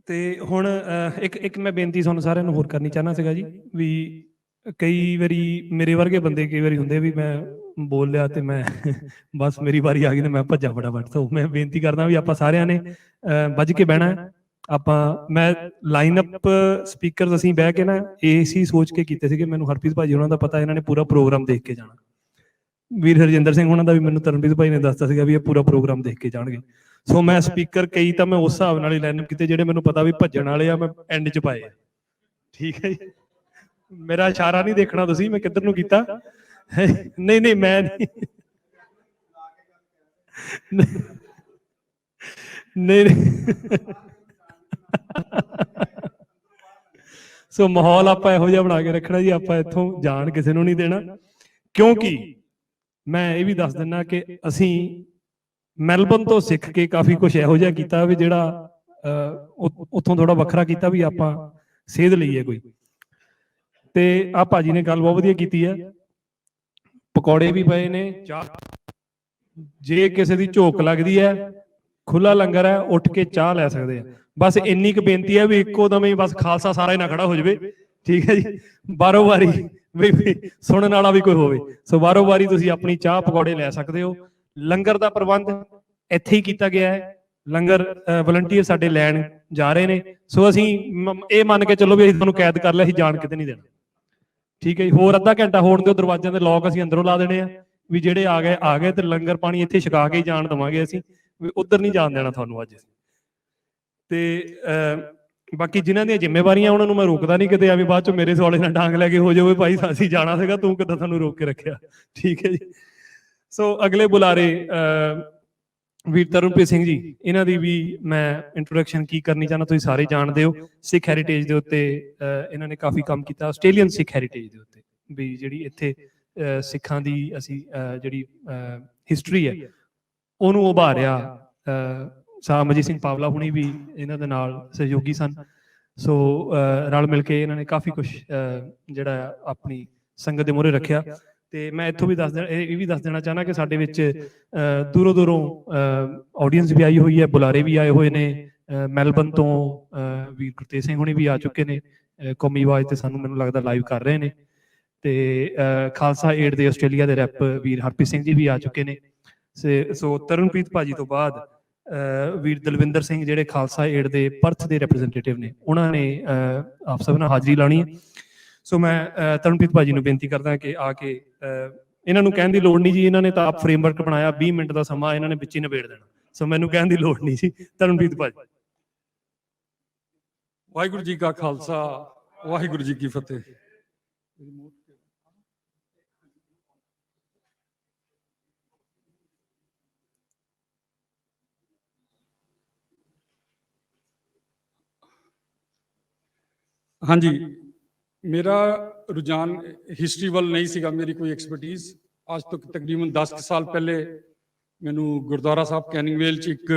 ਤੇ ਹੁਣ ਇੱਕ ਮੈਂ ਬੇਨਤੀ ਤੁਹਾਨੂੰ ਸਾਰਿਆਂ ਨੂੰ ਹੋਰ ਕਰਨੀ ਚਾਹਨਾ ਸੀਗਾ ਜੀ, ਵੀ ਕਈ ਵਾਰੀ ਮੇਰੇ ਵਰਗੇ ਬੰਦੇ ਕਈ ਵਾਰੀ ਹੁੰਦੇ ਵੀ ਮੈਂ ਬੋਲ ਲਿਆ ਤੇ ਮੈਂ ਬਸ ਮੇਰੀ ਵਾਰੀ ਆ ਗਈ ਤੇ ਮੈਂ ਭੱਜਾ ਫਟਾਫਟ। ਤੋਂ ਮੈਂ ਬੇਨਤੀ ਕਰਦਾ ਵੀ ਆਪਾਂ ਸਾਰਿਆਂ ਨੇ ਵੱਜ ਕੇ ਬਹਿਣਾ ਹੈ। ਆਪਾਂ ਮੈਂ ਲਾਈਨ ਅਪ ਸਪੀਕਰਸ ਅਸੀਂ ਬਹਿ ਕੇ ਨਾ ਏਸੀ ਸੋਚ ਕੇ ਕੀਤੇ ਸੀਗੇ। ਮੈਨੂੰ ਹਰਪ੍ਰੀਤ ਭਾਜੀ ਉਹਨਾਂ ਦਾ ਪਤਾ, ਇਹਨਾਂ ਨੇ ਪੂਰਾ ਪ੍ਰੋਗਰਾਮ ਦੇਖ ਕੇ ਜਾਣਾ। ਵੀਰ ਹਰਜਿੰਦਰ ਸਿੰਘ ਉਹਨਾਂ ਦਾ ਵੀ ਮੈਨੂੰ ਤਰਨਪ੍ਰੀਤ ਭਾਈ ਨੇ ਦੱਸਤਾ ਸੀਗਾ ਵੀ ਇਹ ਪੂਰਾ ਪ੍ਰੋਗਰਾਮ ਦੇਖ ਕੇ ਜਾਣਗੇ। ਸੋ ਮੈਂ ਸਪੀਕਰ ਕਈ ਤਾਂ ਮੈਂ ਉਸ ਹਿਸਾਬ ਨਾਲ ਹੀ ਲਾਈਨ ਅਪ ਕੀਤੇ ਜਿਹੜੇ ਮੈਨੂੰ ਪਤਾ ਵੀ ਭੱਜਣ ਵਾਲੇ ਆ, ਮੈਂ ਐਂਡ 'ਚ ਪਾਏ। ਠੀਕ ਹੈ ਜੀ, ਮੇਰਾ ਇਸ਼ਾਰਾ ਨਹੀਂ ਦੇਖਣਾ ਤੁਸੀਂ, ਮੈਂ ਕਿੱਧਰ ਨੂੰ ਕੀਤਾ। ਨਹੀਂ ਨਹੀਂ ਮੈਂ ਨਹੀਂ ਨਹੀਂ ਸੋ ਮਾਹੌਲ ਆਪਾਂ ਇਹੋ ਜਿਹਾ ਬਣਾ ਕੇ ਰੱਖਣਾ ਜੀ, ਆਪਾਂ ਇੱਥੋਂ ਜਾਣ ਕਿਸੇ ਨੂੰ ਨਹੀਂ ਦੇਣਾ। ਕਿਉਂਕਿ ਮੈਂ ਇਹ ਵੀ ਦੱਸ ਦਿੰਦਾ ਕਿ ਅਸੀਂ ਮੈਲਬਨ ਤੋਂ ਸਿੱਖ ਕੇ ਕਾਫੀ ਕੁਝ ਇਹੋ ਜਿਹਾ ਕੀਤਾ ਵੀ ਜਿਹੜਾ ਉੱਥੋਂ ਥੋੜਾ ਵੱਖਰਾ ਕੀਤਾ ਵੀ ਆਪਾਂ ਸੇਧ ਲਈਏ ਕੋਈ। ਤੇ ਆ ਭਾਜੀ ਨੇ ਗੱਲ ਬਹੁਤ ਵਧੀਆ ਕੀਤੀ ਹੈ, ਪਕੌੜੇ ਵੀ ਪਏ ਨੇ, ਚਾਹ, ਜੇ ਕਿਸੇ ਦੀ ਝੋਕ ਲੱਗਦੀ ਹੈ ਖੁੱਲਾ ਲੰਗਰ ਹੈ, ਉੱਠ ਕੇ ਚਾਹ ਲੈ ਸਕਦੇ ਆ। ਬਸ ਇੰਨੀ ਕੁ ਬੇਨਤੀ ਹੈ ਵੀ ਇੱਕੋ ਦਮ ਹੀ ਬਸ ਖਾਲਸਾ ਸਾਰਾ ਹੀ ਨਾ ਖੜਾ ਹੋ ਜਾਵੇ। ਠੀਕ ਹੈ ਜੀ, ਬਾਰੋ ਬਾਰੀ ਵੀ ਸੁਣਨ ਵਾਲਾ ਵੀ ਕੋਈ ਹੋਵੇ। ਸੋ ਬਾਰੋ ਬਾਰੀ ਤੁਸੀਂ ਆਪਣੀ ਚਾਹ ਪਕੌੜੇ ਲੈ ਸਕਦੇ ਹੋ। ਲੰਗਰ ਦਾ ਪ੍ਰਬੰਧ ਇੱਥੇ ਹੀ ਕੀਤਾ ਗਿਆ ਹੈ, ਲੰਗਰ ਵਲੰਟੀਅਰ ਸਾਡੇ ਲੈਣ ਜਾ ਰਹੇ ਨੇ। ਸੋ ਅਸੀਂ ਇਹ ਮੰਨ ਕੇ ਚੱਲੋ ਵੀ ਅਸੀਂ ਤੁਹਾਨੂੰ ਕੈਦ ਕਰ ਲਿਆ, ਅਸੀਂ ਜਾਣ ਕਿਤੇ ਨਹੀਂ ਦੇਣਾ। ਠੀਕ ਹੈ ਜੀ, ਹੋਰ ਅੱਧਾ ਘੰਟਾ ਹੋਣ ਦਿਓ, ਦਰਵਾਜ਼ਿਆਂ ਦੇ ਲੋਕ ਅਸੀਂ ਅੰਦਰੋਂ ਲਾ ਦੇਣੇ ਆ ਵੀ ਜਿਹੜੇ ਆ ਗਏ ਤੇ ਲੰਗਰ ਪਾਣੀ ਇੱਥੇ ਛਕਾ ਕੇ ਹੀ ਜਾਣ ਦੇਵਾਂਗੇ ਅਸੀਂ, ਵੀ ਉੱਧਰ ਨਹੀਂ ਜਾਣ ਦੇਣਾ ਤੁਹਾਨੂੰ ਅੱਜ। ਤੇ ਬਾਕੀ ਜਿਨ੍ਹਾਂ ਦੀਆਂ ਜ਼ਿੰਮੇਵਾਰੀਆਂ ਉਹਨਾਂ ਨੂੰ ਮੈਂ ਰੋਕਦਾ ਨਹੀਂ ਕਿਤੇ ਐਵੇਂ ਬਾਅਦ ਚੋਂ ਮੇਰੇ ਸਵਾਲੇ ਨਾਲ ਡਾਂਗ ਲੈ ਕੇ ਹੋ ਜਾਵੇ ਭਾਈ ਅਸੀਂ ਜਾਣਾ ਸੀਗਾ ਤੂੰ ਕਿੱਦਾਂ ਸਾਨੂੰ ਰੋਕ ਕੇ ਰੱਖਿਆ। ਠੀਕ ਹੈ ਜੀ, ਸੋ ਅਗਲੇ ਬੁਲਾਰੇ ਵੀਰ ਤਰਨਪ੍ਰੀਤ ਸਿੰਘ ਜੀ, ਇਹਨਾਂ ਦੀ ਵੀ ਮੈਂ ਇੰਟਰੋਡਕਸ਼ਨ ਕੀ ਕਰਨੀ ਚਾਹੁੰਦਾ, ਤੁਸੀਂ ਸਾਰੇ ਜਾਣਦੇ ਹੋ। ਸਿੱਖ ਹੈਰੀਟੇਜ ਦੇ ਉੱਤੇ ਇਹਨਾਂ ਨੇ ਕਾਫੀ ਕੰਮ ਕੀਤਾ, ਆਸਟ੍ਰੇਲੀਅਨ ਸਿੱਖ ਹੈਰੀਟੇਜ ਦੇ ਉੱਤੇ ਵੀ ਜਿਹੜੀ ਇੱਥੇ ਸਿੱਖਾਂ ਦੀ ਅਸੀਂ ਜਿਹੜੀ ਹਿਸਟਰੀ ਹੈ ਉਹਨੂੰ ਉਭਾਰਿਆ। ਅਮਰਜੀਤ ਸਿੰਘ ਪਾਵਲਾ ਹੁਣੀ ਵੀ ਇਹਨਾਂ ਦੇ ਨਾਲ ਸਹਿਯੋਗੀ ਸਨ। ਸੋ ਰਲ ਮਿਲ ਕੇ ਇਹਨਾਂ ਨੇ ਕਾਫੀ ਕੁਛ ਜਿਹੜਾ ਆਪਣੀ ਸੰਗਤ ਦੇ ਮੂਹਰੇ ਰੱਖਿਆ। ਤੇ ਮੈਂ ਇੱਥੋਂ ਵੀ ਇਹ ਵੀ ਦੱਸ ਦੇਣਾ ਚਾਹੁੰਦਾ ਕਿ ਸਾਡੇ ਵਿੱਚ ਦੂਰੋਂ ਦੂਰੋਂ ਆਡੀਅנס ਵੀ ਆਈ ਹੋਈ ਹੈ, ਬੁਲਾਰੇ ਵੀ ਆਏ ਹੋਏ ਨੇ। ਮੈਲਬਨ ਤੋਂ ਵੀਰ ਗੁਰਤੇਜ ਸਿੰਘ ਹੁਣੀ ਵੀ ਆ ਚੁੱਕੇ ਨੇ, ਕੌਮੀ ਆਵਾਜ਼ ਤੇ ਸਾਨੂੰ ਮੈਨੂੰ ਲੱਗਦਾ ਲਾਈਵ ਕਰ ਰਹੇ ਨੇ। ਤੇ ਖਾਲਸਾ ਏਡ ਦੇ ਆਸਟ੍ਰੇਲੀਆ ਦੇ ਰੈਪ ਵੀਰ ਹਰਪ੍ਰੀਤ ਸਿੰਘ ਜੀ ਵੀ ਆ ਚੁੱਕੇ ਨੇ। ਸੋ ਤਰਨਪ੍ਰੀਤ ਭਾਜੀ ਤੋਂ ਬਾਅਦ ਵੀਰ ਦਲਵਿੰਦਰ ਸਿੰਘ ਜਿਹੜੇ ਖਾਲਸਾ ਏਡ ਦੇ ਪਰਥ ਦੇ ਰਿਪਰੈਜ਼ੈਂਟੇਟਿਵ ਨੇ, ਉਹਨਾਂ ਨੇ ਆਪ ਸਭ ਨਾਲ ਹਾਜ਼ਰੀ ਲਾਣੀ ਹੈ। ਸੋ ਮੈਂ ਤਰਨਪ੍ਰੀਤ ਭਾਜੀ ਨੂੰ ਬੇਨਤੀ ਕਰਦਾ ਕਿ ਆ ਕੇ, ਇਹਨਾਂ ਨੂੰ ਕਹਿਣ ਦੀ ਲੋੜ ਨਹੀਂ ਜੀ, ਇਹਨਾਂ ਨੇ ਤਾਂ ਆਪ ਫਰੇਮਵਰਕ ਬਣਾਇਆ, 20 ਮਿੰਟ ਦਾ ਸਮਾਂ ਇਹਨਾਂ ਨੇ ਵਿੱਚ ਹੀ ਨਿਬੇੜ ਦੇਣਾ। ਸੋ ਮੈਨੂੰ ਕਹਿਣ ਦੀ ਲੋੜ ਨਹੀਂ ਜੀ। ਤਰਨਪ੍ਰੀਤ ਭਾਜੀ। ਵਾਹਿਗੁਰੂ ਜੀ ਕਾ ਖਾਲਸਾ, ਵਾਹਿਗੁਰੂ ਜੀ ਕੀ ਫਤਿਹ। ਹਾਂਜੀ, ਮੇਰਾ ਰੁਝਾਨ ਹਿਸਟਰੀ ਵੱਲ ਨਹੀਂ ਸੀਗਾ, ਮੇਰੀ ਕੋਈ ਐਕਸਪਰਟੀਜ਼। ਅੱਜ ਤੋਂ ਤਕਰੀਬਨ 10 ਸਾਲ ਪਹਿਲੇ ਮੈਨੂੰ ਗੁਰਦੁਆਰਾ ਸਾਹਿਬ ਕੈਨਿੰਗਵੇਲ 'ਚ ਇੱਕ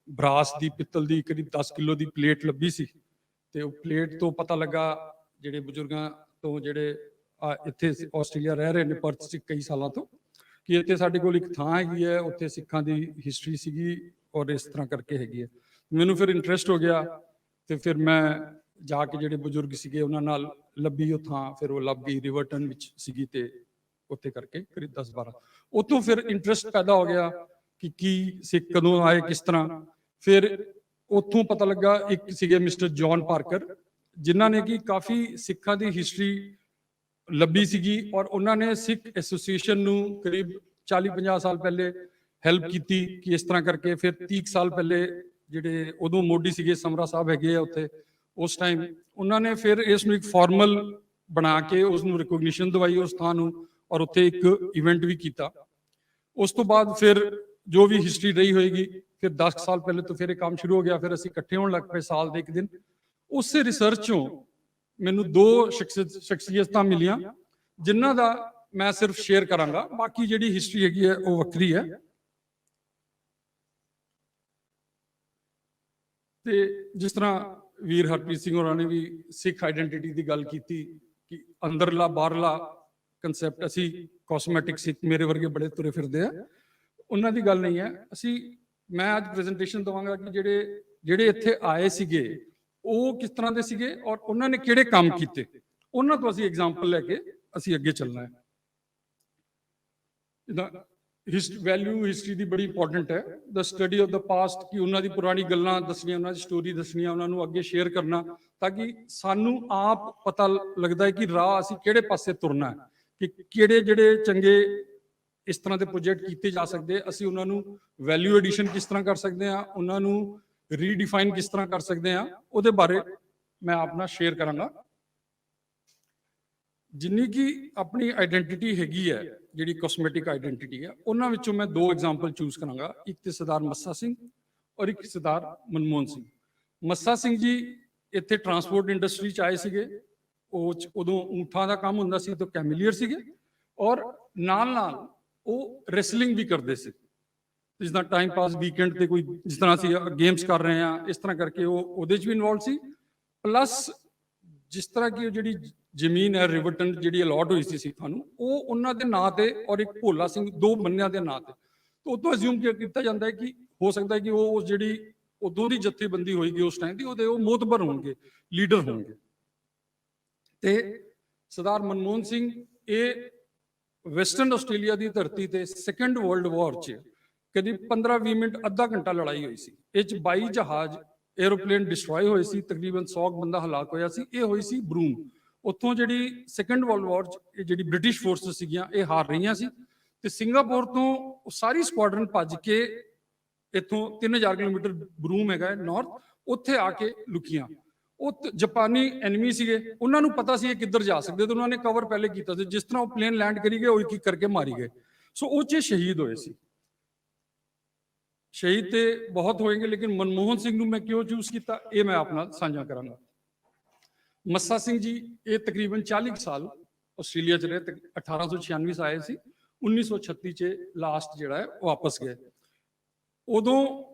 ਬਰਾਸ ਦੀ, ਪਿੱਤਲ ਦੀ ਕਰੀਬ 10 ਕਿਲੋ ਦੀ ਪਲੇਟ ਲੱਭੀ ਸੀ। ਤੇ ਉਹ ਪਲੇਟ ਤੋਂ ਪਤਾ ਲੱਗਾ ਜਿਹੜੇ ਬਜ਼ੁਰਗਾਂ ਤੋਂ, ਜਿਹੜੇ ਇੱਥੇ ਆਸਟ੍ਰੇਲੀਆ ਰਹਿ ਰਹੇ ਨੇ ਪਰਥ 'ਚ ਕਈ ਸਾਲਾਂ ਤੋਂ, ਕਿ ਇੱਥੇ ਸਾਡੇ ਕੋਲ ਇੱਕ ਥਾਂ ਹੈਗੀ ਹੈ, ਉੱਥੇ ਸਿੱਖਾਂ ਦੀ ਹਿਸਟਰੀ ਸੀਗੀ ਔਰ ਇਸ ਤਰ੍ਹਾਂ ਕਰਕੇ ਹੈਗੀ ਹੈ। ਮੈਨੂੰ ਫਿਰ ਇੰਟਰਸਟ ਹੋ ਗਿਆ ਤੇ ਫਿਰ ਮੈਂ ਜਾ ਕੇ ਜਿਹੜੇ ਬਜ਼ੁਰਗ ਸੀਗੇ ਉਹਨਾਂ ਨਾਲ ਲੱਭੀ ਉਹ ਥਾਂ। ਫਿਰ ਉਹ ਲੱਭ ਗਈ, ਰਿਵਰਟਨ ਵਿੱਚ ਸੀਗੀ ਤੇ ਉੱਥੇ ਕਰਕੇ ਕਰੀਬ 10-12 ਉੱਥੋਂ ਫਿਰ ਇੰਟਰਸਟ ਪੈਦਾ ਹੋ ਗਿਆ ਕਿ ਕੀ ਸਿੱਖ ਕਦੋਂ ਆਏ, ਕਿਸ ਤਰ੍ਹਾਂ। ਫਿਰ ਉੱਥੋਂ ਪਤਾ ਲੱਗਾ ਇੱਕ ਸੀਗੇ ਮਿਸਟਰ ਜੌਨ ਪਾਰਕਰ, ਜਿਨ੍ਹਾਂ ਨੇ ਕਿ ਕਾਫੀ ਸਿੱਖਾਂ ਦੀ ਹਿਸਟਰੀ ਲੱਭੀ ਸੀਗੀ ਔਰ ਉਹਨਾਂ ਨੇ ਸਿੱਖ ਐਸੋਸੀਏਸ਼ਨ ਨੂੰ ਕਰੀਬ 40-50 ਸਾਲ ਪਹਿਲੇ ਹੈਲਪ ਕੀਤੀ ਕਿ ਇਸ ਤਰ੍ਹਾਂ ਕਰਕੇ। ਫਿਰ 30 ਸਾਲ ਪਹਿਲੇ ਜਿਹੜੇ ਉਦੋਂ ਮੋਢੀ ਸੀਗੇ ਸਮਰਾ ਸਾਹਿਬ ਹੈਗੇ ਆ ਉੱਥੇ, ਉਸ ਟਾਈਮ ਉਹਨਾਂ ਨੇ ਫਿਰ ਇਸ ਨੂੰ ਇੱਕ ਫਾਰਮਲ ਬਣਾ ਕੇ ਉਸ ਨੂੰ ਰਿਕੋਗਨੀਸ਼ਨ ਦਵਾਈ ਉਸ ਥਾਂ ਨੂੰ, ਔਰ ਉੱਥੇ ਇੱਕ ਇਵੈਂਟ ਵੀ ਕੀਤਾ। ਉਸ ਤੋਂ ਬਾਅਦ ਫਿਰ ਜੋ ਵੀ ਹਿਸਟਰੀ ਰਹੀ ਹੋਏਗੀ, ਫਿਰ 10 ਸਾਲ ਪਹਿਲੇ ਤੋਂ ਫਿਰ ਇਹ ਕੰਮ ਸ਼ੁਰੂ ਹੋ ਗਿਆ। ਫਿਰ ਅਸੀਂ ਇਕੱਠੇ ਹੋਣ ਲੱਗ ਪਏ ਸਾਲ ਦੇ ਇੱਕ ਦਿਨ। ਉਸੇ ਰਿਸਰਚ ਚੋਂ ਮੈਨੂੰ 2 ਸ਼ਖਸੀਅਤਾਂ ਮਿਲੀਆਂ ਜਿਨ੍ਹਾਂ ਦਾ ਮੈਂ ਸਿਰਫ ਸ਼ੇਅਰ ਕਰਾਂਗਾ, ਬਾਕੀ ਜਿਹੜੀ ਹਿਸਟਰੀ ਹੈਗੀ ਹੈ ਉਹ ਵੱਖਰੀ ਹੈ। ਤੇ ਜਿਸ ਤਰ੍ਹਾਂ ਵੀਰ ਹਰਪ੍ਰੀਤ ਸਿੰਘ ਹੋਰਾਂ ਨੇ ਵੀ ਸਿੱਖ ਆਈਡੈਂਟੀਟੀ ਦੀ ਗੱਲ ਕੀਤੀ ਕਿ ਅੰਦਰਲਾ ਬਾਹਰਲਾ ਕਨਸੈਪਟ, ਅਸੀਂ ਕਾਸਮੈਟਿਕ ਸਿੱਖ ਮੇਰੇ ਵਰਗੇ ਬੜੇ ਤੁਰੇ ਫਿਰਦੇ ਆ, ਉਹਨਾਂ ਦੀ ਗੱਲ ਨਹੀਂ ਹੈ। ਮੈਂ ਅੱਜ ਪ੍ਰੈਜ਼ੈਂਟੇਸ਼ਨ ਦਵਾਂਗਾ ਕਿ ਜਿਹੜੇ ਇੱਥੇ ਆਏ ਸੀਗੇ ਉਹ ਕਿਸ ਤਰ੍ਹਾਂ ਦੇ ਸੀਗੇ ਔਰ ਉਹਨਾਂ ਨੇ ਕਿਹੜੇ ਕੰਮ ਕੀਤੇ, ਉਹਨਾਂ ਤੋਂ ਅਸੀਂ ਐਗਜ਼ਾਮਪਲ ਲੈ ਕੇ ਅਸੀਂ ਅੱਗੇ ਚੱਲਣਾ ਹੈ। ਜਿੱਦਾਂ ਵੈਲਿਊ ਹਿਸਟਰੀ ਦੀ ਬੜੀ ਇੰਪੋਰਟੈਂਟ ਹੈ, ਦ ਸਟੱਡੀ ਆਫ ਦ ਪਾਸਟ, ਕਿ ਉਹਨਾਂ ਦੀ ਪੁਰਾਣੀ ਗੱਲਾਂ ਦੱਸਣੀਆਂ, ਉਹਨਾਂ ਦੀ ਸਟੋਰੀ ਦੱਸਣੀਆਂ, ਉਹਨਾਂ ਨੂੰ ਅੱਗੇ ਸ਼ੇਅਰ ਕਰਨਾ, ਤਾਂ ਕਿ ਸਾਨੂੰ ਆਪ ਪਤਾ ਲੱਗਦਾ ਹੈ ਕਿ ਰਾਹ ਅਸੀਂ ਕਿਹੜੇ ਪਾਸੇ ਤੁਰਨਾ ਹੈ, ਕਿ ਕਿਹੜੇ ਜਿਹੜੇ ਚੰਗੇ ਇਸ ਤਰ੍ਹਾਂ ਦੇ ਪ੍ਰੋਜੈਕਟ ਕੀਤੇ ਜਾ ਸਕਦੇ, ਅਸੀਂ ਉਹਨਾਂ ਨੂੰ ਵੈਲਿਊ ਐਡੀਸ਼ਨ ਕਿਸ ਤਰ੍ਹਾਂ ਕਰ ਸਕਦੇ ਹਾਂ, ਉਹਨਾਂ ਨੂੰ ਰੀਡਿਫਾਈਨ ਕਿਸ ਤਰ੍ਹਾਂ ਕਰ ਸਕਦੇ ਹਾਂ, ਉਹਦੇ ਬਾਰੇ ਮੈਂ ਆਪਣਾ ਸ਼ੇਅਰ ਕਰਾਂਗਾ। ਜਿੰਨੀ ਕਿ ਆਪਣੀ ਆਈਡੈਂਟੀਟੀ ਹੈਗੀ ਹੈ, ਜਿਹੜੀ ਕਾਸਮੈਟਿਕ ਆਈਡੈਂਟੀਟੀ ਹੈ, ਉਹਨਾਂ ਵਿੱਚੋਂ ਮੈਂ ਦੋ ਐਗਜ਼ਾਮਪਲ ਚੂਜ਼ ਕਰਾਂਗਾ, ਇੱਕ ਤੇ ਸਰਦਾਰ ਮੱਸਾ ਸਿੰਘ ਔਰ ਇੱਕ ਸਰਦਾਰ ਮਨਮੋਹਨ ਸਿੰਘ। ਮੱਸਾ ਸਿੰਘ ਜੀ ਇੱਥੇ ਟਰਾਂਸਪੋਰਟ ਇੰਡਸਟਰੀ 'ਚ ਆਏ ਸੀਗੇ, ਉਦੋਂ ਊਂਠਾਂ ਦਾ ਕੰਮ ਹੁੰਦਾ ਸੀ, ਤਾਂ ਕੈਮਲੀਅਰ ਸੀਗੇ, ਔਰ ਨਾਲ ਨਾਲ ਉਹ ਰੈਸਲਿੰਗ ਵੀ ਕਰਦੇ ਸੀ, ਜਿਸ ਦਾ ਟਾਈਮ ਪਾਸ ਵੀਕਐਂਡ ਤੇ ਕੋਈ ਜਿਸ ਤਰ੍ਹਾਂ ਅਸੀਂ ਗੇਮਸ ਕਰ ਰਹੇ ਹਾਂ, ਇਸ ਤਰ੍ਹਾਂ ਕਰਕੇ ਉਹ ਉਹਦੇ 'ਚ ਵੀ ਇਨਵੋਲਵ ਸੀ। ਪਲੱਸ ਜਿਸ ਤਰ੍ਹਾਂ ਕਿ ਉਹ ਜਿਹੜੀ ਜ਼ਮੀਨ ਹੈ ਰਿਵਰਟਨ ਜਿਹੜੀ ਅਲਾਟ ਹੋਈ ਸੀ ਸਿੱਖਾਂ ਨੂੰ, ਉਹ ਉਹਨਾਂ ਦੇ ਨਾਂ ਤੇ ਔਰ ਇੱਕ ਭੋਲਾ ਸਿੰਘ, ਦੋ ਬੰਨਿਆਂ ਦੇ ਨਾਂ ਤੇ, ਤਾਂ ਉਦੋਂ ਅਸਿਊਮ ਕੀਤਾ ਜਾਂਦਾ ਹੈ ਕਿ ਹੋ ਸਕਦਾ ਹੈ ਕਿ ਉਹ ਜਿਹੜੀ ਉਦੋਂ ਦੀ ਜਥੇਬੰਦੀ ਹੋਏਗੀ ਉਸ ਟਾਈਮ ਦੀ, ਉਹਦੇ ਉਹ ਮੋਤਬਰ ਹੋਣਗੇ, ਲੀਡਰ ਹੋਣਗੇ। ਤੇ ਸਰਦਾਰ ਮਨਮੋਹਨ ਸਿੰਘ ਇਹ ਵੈਸਟਰਨ ਆਸਟ੍ਰੇਲੀਆ ਦੀ ਧਰਤੀ ਤੇ ਸੈਕੰਡ ਵਰਲਡ ਵਾਰ 'ਚ ਕਦੀ 15-20 ਮਿੰਟ ਅੱਧਾ ਘੰਟਾ ਲੜਾਈ ਹੋਈ ਸੀ। ਇਹ 'ਚ 22 ਜਹਾਜ਼ 에ਅਰੋਪਲੇਨ ਡਿਸਟਰੋਏ ਹੋਏ ਸੀ, ਤਕਰੀਬਨ 100 ਬੰਦਾ ਹਲਾਕ ਹੋਇਆ ਸੀ। ਇਹ ਹੋਈ ਸੀ ਬਰੂਮ। ਉੱਥੋਂ ਜਿਹੜੀ ਸੈਕੰਡ ਵਰਲਡ ਵਾਰ 'ਚ ਇਹ ਜਿਹੜੀ ਬ੍ਰਿਟਿਸ਼ ਫੋਰਸਸ ਸੀਗੀਆਂ ਇਹ ਹਾਰ ਰਹੀਆਂ ਸੀ, ਤੇ ਸਿੰਗਾਪੁਰ ਤੋਂ ਸਾਰੀ ਸਕੁਆਡਰਨ ਭੱਜ ਕੇ ਇੱਥੋਂ 3000 ਕਿਲੋਮੀਟਰ ਬਰੂਮ ਹੈਗਾ ਨਾਰਥ, ਉੱਥੇ ਆ ਕੇ ਲੁਕੀਆਂ। ਉਹ ਜਾਪਾਨੀ ਐਨਮੀ ਸੀਗੇ, ਉਹਨਾਂ ਨੂੰ ਪਤਾ ਸੀ ਇਹ ਕਿੱਧਰ ਜਾ ਸਕਦੇ, ਤੇ ਉਹਨਾਂ ਨੇ ਕਵਰ ਪਹਿਲੇ ਕੀਤਾ ਸੀ। ਜਿਸ ਤਰ੍ਹਾਂ ਉਹ ਪਲੇਨ ਲੈਂਡ ਕਰੀ ਗਏ, ਉਹ ਇੱਕ ਇੱਕ ਕਰਕੇ ਮਾਰੀ ਗਏ। ਸੋ ਉਹ 'ਚ ਸ਼ਹੀਦ ਹੋਏ ਸੀ। ਸ਼ਹੀਦ ਤੇ ਬਹੁਤ ਹੋਏਗੇ, ਲੇਕਿਨ ਮਨਮੋਹਨ ਸਿੰਘ ਨੂੰ ਮੈਂ ਕਿਉਂ ਚੂਜ਼ ਕੀਤਾ, ਇਹ ਮੈਂ ਆਪ ਨਾਲ ਸਾਂਝਾ ਕਰਾਂਗਾ। ਮੱਸਾ ਸਿੰਘ ਜੀ ਇਹ ਤਕਰੀਬਨ 40 ਸਾਲ ਆਸਟ੍ਰੇਲੀਆ 'ਚ ਰਹੇ, 1896 'ਚ ਆਏ ਸੀ, 1936 'ਚ ਲਾਸਟ ਜਿਹੜਾ ਹੈ ਵਾਪਸ ਗਏ। ਉਦੋਂ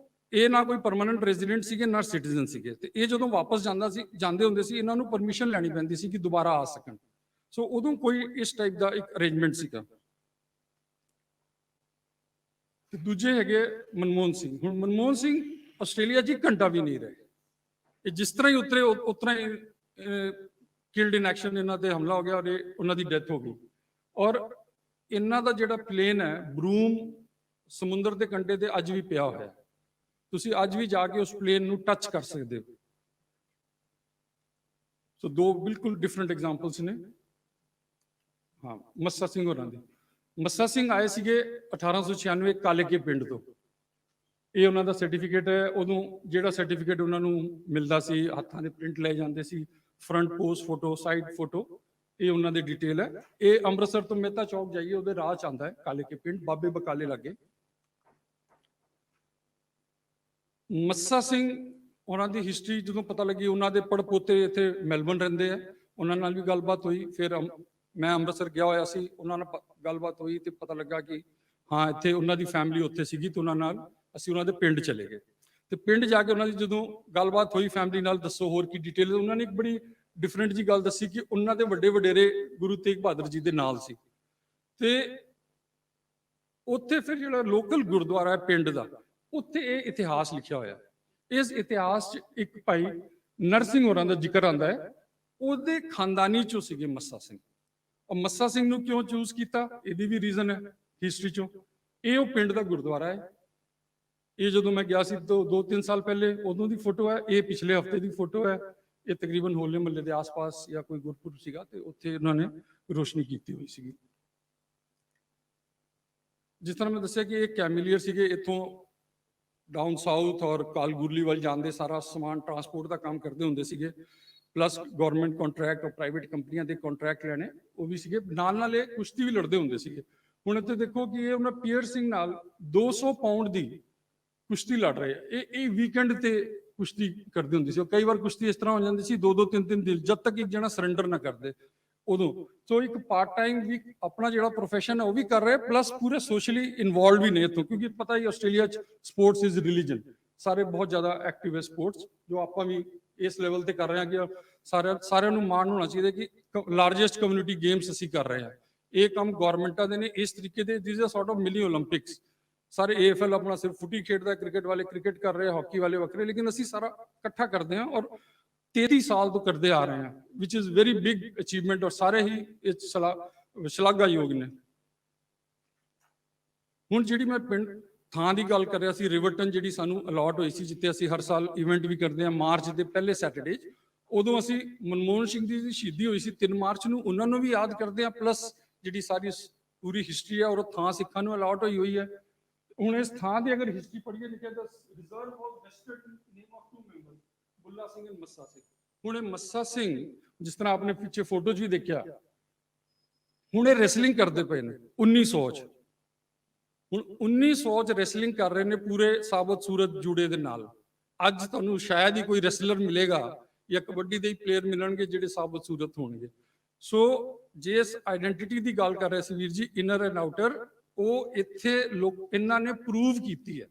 ਇਹ ਨਾ ਕੋਈ ਪਰਮਾਨੈਂਟ ਰੈਜ਼ੀਡੈਂਟ ਸੀਗੇ, ਨਾ ਸਿਟੀਜ਼ਨ ਸੀਗੇ, ਤੇ ਇਹ ਜਦੋਂ ਵਾਪਸ ਜਾਂਦੇ ਹੁੰਦੇ ਸੀ, ਇਹਨਾਂ ਨੂੰ ਪਰਮਿਸ਼ਨ ਲੈਣੀ ਪੈਂਦੀ ਸੀ ਕਿ ਦੁਬਾਰਾ ਆ ਸਕਣ। ਸੋ ਉਦੋਂ ਕੋਈ ਇਸ ਟਾਈਪ ਦਾ ਇੱਕ ਅਰੇਂਜਮੈਂਟ ਸੀਗਾ। ਤੇ ਦੂਜੇ ਹੈਗੇ ਮਨਮੋਹਨ ਸਿੰਘ। ਹੁਣ ਮਨਮੋਹਨ ਸਿੰਘ ਆਸਟ੍ਰੇਲੀਆ 'ਚ ਘੰਟਾ ਵੀ ਨਹੀਂ ਰਹੇ, ਇਹ ਜਿਸ ਤਰ੍ਹਾਂ ਹੀ ਉਤਰੇ ਉਤਰਾ ਹੀ ਕਿਲਡ ਇਨ ਐਕਸ਼ਨ, ਇਹਨਾਂ ਤੇ ਹਮਲਾ ਹੋ ਗਿਆ ਔਰ ਉਹਨਾਂ ਦੀ ਡੈਥ ਹੋ ਗਈ। ਔਰ ਇਹਨਾਂ ਦਾ ਜਿਹੜਾ ਪਲੇਨ ਹੈ ਬਰੂਮ ਸਮੁੰਦਰ ਦੇ ਕੰਢੇ ਤੇ ਅੱਜ ਵੀ ਪਿਆ ਹੋਇਆ, ਤੁਸੀਂ ਅੱਜ ਵੀ ਜਾ ਕੇ ਉਸ ਪਲੇਨ ਨੂੰ ਟੱਚ ਕਰ ਸਕਦੇ ਹੋ। ਸੋ ਦੋ ਬਿਲਕੁਲ ਡਿਫਰੈਂਟ ਐਗਜ਼ਾਮਪਲਸ ਨੇ। ਹਾਂ, ਮੱਸਾ ਸਿੰਘ ਹੋਰਾਂ ਦੀ। ਮੱਸਾ ਸਿੰਘ ਆਏ ਸੀਗੇ 1896 ਕਾਲੇਕੇ ਪਿੰਡ ਤੋਂ। ਇਹ ਉਹਨਾਂ ਦਾ ਸਰਟੀਫਿਕੇਟ ਹੈ। ਉਦੋਂ ਜਿਹੜਾ ਸਰਟੀਫਿਕੇਟ ਉਹਨਾਂ ਨੂੰ ਮਿਲਦਾ ਸੀ, ਹੱਥਾਂ ਦੇ ਪ੍ਰਿੰਟ ਲੈ ਜਾਂਦੇ ਸੀ, front post photo, side photo, ਇਹ ਉਹਨਾਂ ਦੇ ਡਿਟੇਲ ਹੈ। ਇਹ ਅੰਮ੍ਰਿਤਸਰ ਤੋਂ ਮਹਿਤਾ ਚੌਕ ਜਾਈਏ, ਉਹਦੇ ਰਾਹ 'ਚ ਆਉਂਦਾ ਹੈ ਕਾਲੇਕੇ ਪਿੰਡ, ਬਾਬੇ ਬਕਾਲੇ ਲਾਗੇ। ਮੱਸਾ ਸਿੰਘ ਉਹਨਾਂ ਦੀ ਹਿਸਟਰੀ ਜਦੋਂ ਪਤਾ ਲੱਗੀ, ਉਹਨਾਂ ਦੇ ਪੜਪੋਤੇ ਇੱਥੇ ਮੈਲਬਨ ਰਹਿੰਦੇ ਆ, ਉਹਨਾਂ ਨਾਲ ਵੀ ਗੱਲਬਾਤ ਹੋਈ। ਫਿਰ ਮੈਂ ਅੰਮ੍ਰਿਤਸਰ ਗਿਆ ਹੋਇਆ ਸੀ, ਉਹਨਾਂ ਨਾਲ ਗੱਲਬਾਤ ਹੋਈ ਤੇ ਪਤਾ ਲੱਗਾ ਕਿ ਹਾਂ ਇੱਥੇ ਉਹਨਾਂ ਦੀ ਫੈਮਿਲੀ ਉੱਥੇ ਸੀਗੀ, ਤੇ ਉਹਨਾਂ ਨਾਲ ਅਸੀਂ ਉਹਨਾਂ ਦੇ ਪਿੰਡ ਚਲੇ ਗਏ। ਤੇ ਪਿੰਡ ਜਾ ਕੇ ਉਹਨਾਂ ਦੀ ਜਦੋਂ ਗੱਲਬਾਤ ਹੋਈ ਫੈਮਿਲੀ ਨਾਲ, ਦੱਸੋ ਹੋਰ ਕੀ ਡਿਟੇਲ, ਉਹਨਾਂ ਨੇ ਇੱਕ ਬੜੀ ਡਿਫਰੈਂਟ ਜੀ ਗੱਲ ਦੱਸੀ ਕਿ ਉਹਨਾਂ ਦੇ ਵੱਡੇ ਵਡੇਰੇ ਗੁਰੂ ਤੇਗ ਬਹਾਦਰ ਜੀ ਦੇ ਨਾਲ ਸੀ। ਤੇ ਉੱਥੇ ਫਿਰ ਜਿਹੜਾ ਲੋਕਲ ਗੁਰਦੁਆਰਾ ਹੈ ਪਿੰਡ ਦਾ, ਉੱਥੇ ਇਹ ਇਤਿਹਾਸ ਲਿਖਿਆ ਹੋਇਆ। ਇਸ ਇਤਿਹਾਸ 'ਚ ਇੱਕ ਭਾਈ ਨਰਸਿੰਘ ਹੋਰਾਂ ਦਾ ਜ਼ਿਕਰ ਆਉਂਦਾ ਹੈ, ਉਹਦੇ ਖਾਨਦਾਨੀ ਚੋਂ ਸੀਗੇ ਮੱਸਾ ਸਿੰਘ। ਔਰ ਮੱਸਾ ਸਿੰਘ ਨੂੰ ਕਿਉਂ ਚੂਜ਼ ਕੀਤਾ, ਇਹਦੀ ਵੀ ਰੀਜ਼ਨ ਹੈ ਹਿਸਟਰੀ ਚੋਂ। ਇਹ ਉਹ ਪਿੰਡ ਦਾ ਗੁਰਦੁਆਰਾ ਹੈ। ਇਹ ਜਦੋਂ ਮੈਂ ਗਿਆ ਸੀ 2-3 ਸਾਲ ਪਹਿਲੇ, ਉਦੋਂ ਦੀ ਫੋਟੋ ਹੈ। ਇਹ ਪਿਛਲੇ ਹਫਤੇ ਦੀ ਫੋਟੋ ਹੈ। ਇਹ ਤਕਰੀਬਨ ਹੋਲੇ ਮਹੱਲੇ ਦੇ ਆਸ-ਪਾਸ ਜਾਂ ਕੋਈ ਗੁਰਪੁਰਬ ਸੀਗਾ, ਤੇ ਉੱਥੇ ਉਹਨਾਂ ਨੇ ਰੋਸ਼ਨੀ ਕੀਤੀ ਹੋਈ ਸੀਗੀ। ਜਿਸ ਤਰ੍ਹਾਂ ਮੈਂ ਦੱਸਿਆ ਕਿ ਇਹ ਕੈਮਲੀਅਰ ਸੀਗੇ, ਇੱਥੋਂ ਡਾਊਨ ਸਾਊਥ ਔਰ ਕਾਲਗੁਰਲੀ ਵੱਲ ਜਾਂਦੇ ਸਾਰਾ ਸਮਾਨ ਟਰਾਂਸਪੋਰਟ ਦਾ ਕੰਮ ਕਰਦੇ ਹੁੰਦੇ ਸੀਗੇ। ਪਲੱਸ ਗਵਰਨਮੈਂਟ ਕੰਟਰੈਕਟ ਔਰ ਪ੍ਰਾਈਵੇਟ ਕੰਪਨੀਆਂ ਦੇ ਕੰਟਰੈਕਟ ਲੈਣੇ, ਉਹ ਵੀ ਸੀਗੇ। ਨਾਲ ਨਾਲ ਇਹ ਕੁਸ਼ਤੀ ਵੀ ਲੜਦੇ ਹੁੰਦੇ ਸੀਗੇ। ਹੁਣ ਇੱਥੇ ਦੇਖੋ ਕਿ ਇਹ ਉਹਨਾਂ ਪੀਅਰ ਸਿੰਘ ਨਾਲ 200 ਪਾਉਂਡ ਦੀ ਕੁਸ਼ਤੀ ਲੜ ਰਹੇ ਆ। ਇਹ ਵੀਕਐਂਡ ਤੇ ਕੁਸ਼ਤੀ ਕਰਦੇ ਹੁੰਦੇ ਸੀ। ਕਈ ਵਾਰ ਕੁਸ਼ਤੀ ਇਸ ਤਰ੍ਹਾਂ ਹੋ ਜਾਂਦੀ ਸੀ 2-2 3-3 ਦਿਨ, ਜਦ ਤੱਕ ਇੱਕ ਜਣਾ ਸਰੈਂਡਰ ਨਾ ਕਰਦੇ ਉਦੋਂ। ਸੋ ਇੱਕ ਪਾਰਟ ਟਾਈਮ ਵੀ ਆਪਣਾ ਜਿਹੜਾ ਪ੍ਰੋਫੈਸ਼ਨ ਹੈ ਉਹ ਵੀ ਕਰ ਰਹੇ, ਪਲੱਸ ਪੂਰੇ ਸੋਸ਼ਲੀ ਇਨਵੋਲਵ ਵੀ ਨੇ ਇੱਥੋਂ, ਕਿਉਂਕਿ ਪਤਾ ਹੀ ਆਸਟ੍ਰੇਲੀਆ 'ਚ ਸਪੋਰਟਸ ਇਜ਼ ਰਿਲੀਜਨ, ਸਾਰੇ ਬਹੁਤ ਜ਼ਿਆਦਾ ਐਕਟਿਵ ਹੈ ਸਪੋਰਟਸ, ਜੋ ਆਪਾਂ ਵੀ ਇਸ ਲੈਵਲ ਤੇ ਕਰ ਰਹੇ ਹਾਂ ਕਿ ਸਾਰਿਆਂ ਨੂੰ ਮਾਣ ਹੋਣਾ ਚਾਹੀਦਾ ਕਿ ਲਾਰਜੈਸਟ ਕਮਿਊਨਿਟੀ ਗੇਮਸ ਅਸੀਂ ਕਰ ਰਹੇ ਹਾਂ। ਇਹ ਕੰਮ ਗਵਰਨਮੈਂਟਾਂ ਦੇ ਨੇ ਇਸ ਤਰੀਕੇ ਦੇ, this are sort of mini Olympics. ਸਾਰੇ AFL ਆਪਣਾ ਸਿਰਫ ਫੁੱਟੀ ਖੇਡਦਾ, ਕ੍ਰਿਕਟ ਵਾਲੇ ਕ੍ਰਿਕਟ ਕਰ ਰਹੇ, ਹਾਕੀ ਵਾਲੇ ਵੱਖਰੇ, ਲੇਕਿਨ ਅਸੀਂ ਸਾਰਾ ਇਕੱਠਾ ਕਰਦੇ ਹਾਂ। ਔਰ 33 ਸਾਲ ਤੋਂ ਕਰਦੇ ਆ ਰਹੇ ਹਾਂ, ਵਿਚ ਇਜ਼ ਵੈਰੀ ਬਿਗ ਅਚੀਵਮੈਂਟ, ਔਰ ਸਾਰੇ ਹੀ ਇਹ ਸ਼ਲਾਘਾਯੋਗ ਨੇ। ਹੁਣ ਜਿਹੜੀ ਮੈਂ ਪਿੰਡ ਥਾਂ ਦੀ ਗੱਲ ਕਰ ਰਿਹਾ ਸੀ, ਰਿਵਰਟਨ ਜਿਹੜੀ ਸਾਨੂੰ ਅਲਾਟ ਹੋਈ ਸੀ, ਜਿੱਥੇ ਅਸੀਂ ਹਰ ਸਾਲ ਇਵੈਂਟ ਵੀ ਕਰਦੇ ਹਾਂ ਮਾਰਚ ਦੇ ਪਹਿਲੇ ਸੈਟਰਡੇ, ਉਦੋਂ ਅਸੀਂ ਮਨਮੋਹਨ ਸਿੰਘ ਜੀ ਦੀ ਸ਼ਹੀਦੀ ਹੋਈ ਸੀ 3 ਮਾਰਚ ਨੂੰ, ਉਹਨਾਂ ਨੂੰ ਵੀ ਯਾਦ ਕਰਦੇ ਹਾਂ, ਪਲੱਸ ਜਿਹੜੀ ਸਾਰੀ ਪੂਰੀ ਹਿਸਟਰੀ ਹੈ, ਔਰ ਥਾਂ ਸਿੱਖਾਂ ਨੂੰ ਅਲਾਟ ਹੋਈ ਹੋਈ ਹੈ। ਹੁਣ ਇਸ ਥਾਂ ਦੀ ਅਗਰ ਹਿਸਟਰੀ ਪੜ੍ਹੀਏ, ਲਿਖਿਆ ਦਾ reserve was vested in name of 2 member, Bulla Singh and Massa Singh. ਹੁਣ ਇਹ ਮੱਸਾ ਸਿੰਘ, ਜਿਸ ਤਰ੍ਹਾਂ ਆਪਨੇ ਪਿੱਛੇ ਫੋਟੋ 'ਚ ਵੀ ਦੇਖਿਆ, ਹੁਣ ਇਹ ਰੈਸਲਿੰਗ ਕਰਦੇ ਪਏ ਨੇ 1900 'ਚ। ਹੁਣ 1900 'ਚ ਰੈਸਲਿੰਗ ਕਰ ਰਹੇ ਨੇ ਪੂਰੇ ਸਾਬਤ ਸੂਰਤ ਜੂੜੇ ਦੇ ਨਾਲ। ਅੱਜ ਤੁਹਾਨੂੰ ਸ਼ਾਇਦ ਹੀ ਕੋਈ ਰੈਸਲਰ ਮਿਲੇਗਾ ਜਾਂ ਕਬੱਡੀ ਦੇ ਹੀ ਪਲੇਅਰ ਮਿਲਣਗੇ ਜਿਹੜੇ ਸਾਬਤ ਸੂਰਤ ਹੋਣਗੇ। ਸੋ ਜੇ ਇਸ ਆਇਡੈਂਟੀਟੀ ਦੀ ਗੱਲ ਕਰ ਰਹੇ ਸੀ ਵੀਰ ਜੀ, ਇਨਰ ਐਂਡ ਆਊਟਰ, ਉਹ ਇੱਥੇ ਲੋਕ ਇਹਨਾਂ ਨੇ ਪ੍ਰੂਵ ਕੀਤੀ ਹੈ।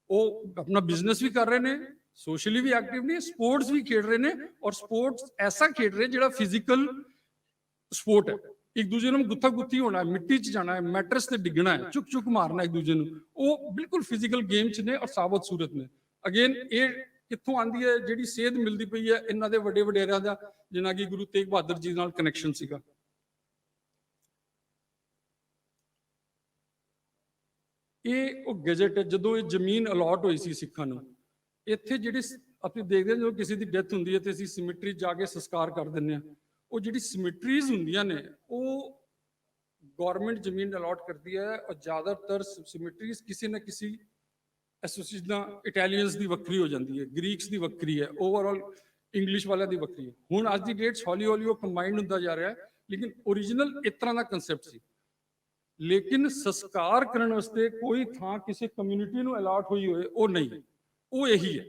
ਉਹ ਆਪਣਾ ਬਿਜ਼ਨਸ ਵੀ ਕਰ ਰਹੇ ਨੇ, ਸੋਸ਼ਲੀ ਵੀ ਐਕਟਿਵ ਨੇ, ਸਪੋਰਟਸ ਵੀ ਖੇਡ ਰਹੇ ਨੇ, ਔਰ ਸਪੋਰਟਸ ਐਸਾ ਖੇਡ ਰਹੇ ਜਿਹੜਾ ਫਿਜ਼ੀਕਲ ਸਪੋਰਟ ਹੈ। ਇੱਕ ਦੂਜੇ ਨੂੰ ਗੁੱਥਾ ਗੁੱਥੀ ਹੋਣਾ ਹੈ, ਮਿੱਟੀ 'ਚ ਜਾਣਾ ਹੈ, ਮੈਟਰਸ ਤੇ ਡਿੱਗਣਾ ਹੈ, ਚੁੱਕ ਚੁੱਕ ਮਾਰਨਾ ਇੱਕ ਦੂਜੇ ਨੂੰ, ਉਹ ਬਿਲਕੁਲ ਫਿਜ਼ੀਕਲ ਗੇਮ 'ਚ ਨੇ ਔਰ ਸਾਬਤ ਸੂਰਤ ਨੇ। ਅਗੇਨ ਇਹ ਕਿੱਥੋਂ ਆਂਦੀ ਹੈ? ਜਿਹੜੀ ਸੇਧ ਮਿਲਦੀ ਪਈ ਹੈ ਇਹਨਾਂ ਦੇ ਵੱਡੇ ਵਡੇਰਿਆਂ ਦਾ, ਜਿਨ੍ਹਾਂ ਕੀ ਗੁਰੂ ਤੇਗ ਬਹਾਦਰ ਜੀ ਨਾਲ ਕਨੈਕਸ਼ਨ ਸੀਗਾ। ਇਹ ਉਹ ਗੈਜਟ ਹੈ, ਜਦੋਂ ਇਹ ਜ਼ਮੀਨ ਅਲਾਟ ਹੋਈ ਸੀ ਸਿੱਖਾਂ ਨੂੰ, ਇੱਥੇ ਜਿਹੜੇ ਅਸੀਂ ਦੇਖਦੇ ਹਾਂ ਜਦੋਂ ਕਿਸੇ ਦੀ ਡੈਥ ਹੁੰਦੀ ਹੈ ਤੇ ਅਸੀਂ ਸਿਮਿਟਰੀ ਜਾ ਕੇ ਸੰਸਕਾਰ ਕਰ ਦਿੰਦੇ ਹਾਂ, ਉਹ ਜਿਹੜੀ ਸਿਮਿਟਰੀਜ਼ ਹੁੰਦੀਆਂ ਨੇ ਉਹ ਗਵਰਨਮੈਂਟ ਜ਼ਮੀਨ ਅਲਾਟ ਕਰਦੀ ਹੈ, ਔਰ ਜ਼ਿਆਦਾਤਰ ਸਿਮਿਟਰੀਜ਼ ਕਿਸੇ ਨਾ ਕਿਸੇ ਐਸੋਸੀਏਸ਼ਨ, ਇਟਾਲੀਅਨਸ ਦੀ ਵੱਖਰੀ ਹੋ ਜਾਂਦੀ ਹੈ, ਗ੍ਰੀਕਸ ਦੀ ਵੱਖਰੀ ਹੈ, ਓਵਰਆਲ ਇੰਗਲਿਸ਼ ਵਾਲਿਆਂ ਦੀ ਵੱਖਰੀ ਹੈ। ਹੁਣ ਅੱਜ ਦੀ ਡੇਟ 'ਚ ਹੌਲੀ ਹੌਲੀ ਉਹ ਕੰਬਾਈਨਡ ਹੁੰਦਾ ਜਾ ਰਿਹਾ ਹੈ, ਲੇਕਿਨ ਓਰੀਜਨਲ ਇਸ ਤਰ੍ਹਾਂ ਦਾ ਕੰਸੈਪਟ ਸੀ। ਲੇਕਿਨ ਸੰਸਕਾਰ ਕਰਨ ਵਾਸਤੇ ਕੋਈ ਥਾਂ ਕਿਸੇ ਕਮਿਊਨਿਟੀ ਨੂੰ ਅਲਾਟ ਹੋਈ ਹੋਏ, ਉਹ ਨਹੀਂ, ਉਹ ਇਹੀ ਹੈ।